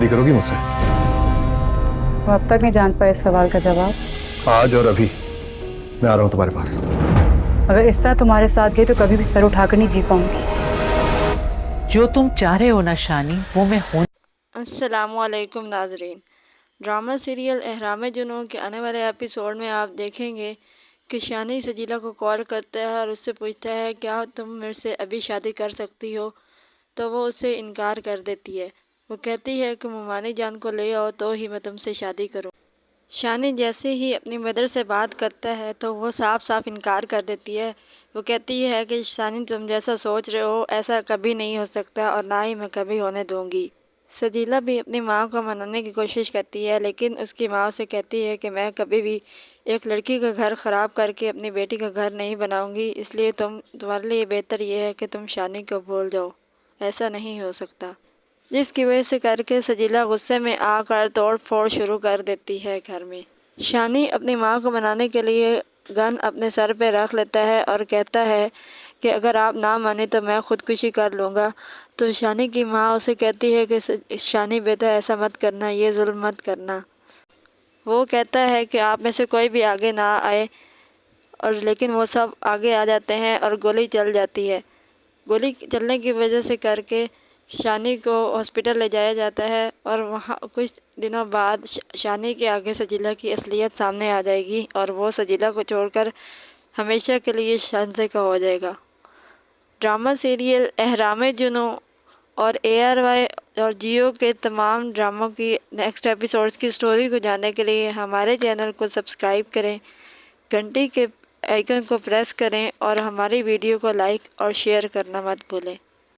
नहीं करोगी मुझसे? वो अब तक नहीं जान पाए इस सवाल का जवाब। आज और अभी मैं आ रहा हूँ तुम्हारे पास। अगर इस तरह तुम्हारे साथ गई तो कभी भी सर उठाकर नहीं जी पाऊंगी। जो तुम चाह रहे हो ना शानी, वो मैं हूं। अस्सलामुअलैकुम नाजरीन। ड्रामा सीरियल एहराम जुनून के आने वाले एपिसोड में आप देखेंगे कि शानी सजीला को कॉल करता है और उससे पूछता है क्या तुम मेरे से अभी शादी कर सकती हो, तो वो उससे इनकार कर देती है। वो कहती है कि मुमानी जान को ले आओ तो ही मैं तुमसे शादी करूं। शानी जैसे ही अपनी मदर से बात करता है तो वो साफ साफ इनकार कर देती है। वो कहती है कि शानी तुम जैसा सोच रहे हो ऐसा कभी नहीं हो सकता और ना ही मैं कभी होने दूंगी। सजीला भी अपनी माँ को मनाने की कोशिश करती है, लेकिन उसकी माँ उसे कहती है कि मैं कभी भी एक लड़की का घर ख़राब करके अपनी बेटी का घर नहीं बनाऊंगी, इसलिए तुम्हारे लिए बेहतर ये है कि तुम शानी को भूल जाओ, ऐसा नहीं हो सकता। जिसकी वजह से करके सजीला गुस्से में आकर तोड़ फोड़ शुरू कर देती है घर में। शानी अपनी माँ को मनाने के लिए गन अपने सर पे रख लेता है और कहता है कि अगर आप ना माने तो मैं ख़ुदकुशी कर लूँगा। तो शानी की माँ उसे कहती है कि शानी बेटा ऐसा मत करना, ये जुल्म मत करना। वो कहता है कि आप में से कोई भी आगे ना आए, और लेकिन वो सब आगे आ जाते हैं और गोली चल जाती है। गोली चलने की वजह से करके शानी को हॉस्पिटल ले जाया जाता है और वहाँ कुछ दिनों बाद शानी के आगे सजीला की असलियत सामने आ जाएगी और वो सजीला को छोड़कर हमेशा के लिए शान से का हो जाएगा। ड्रामा सीरियल एहराम जुनून और ARY और जियो के तमाम ड्रामों की नेक्स्ट एपिसोड्स की स्टोरी को जानने के लिए हमारे चैनल को सब्सक्राइब करें, घंटी के आइकन को प्रेस करें और हमारी वीडियो को लाइक और शेयर करना मत भूलें।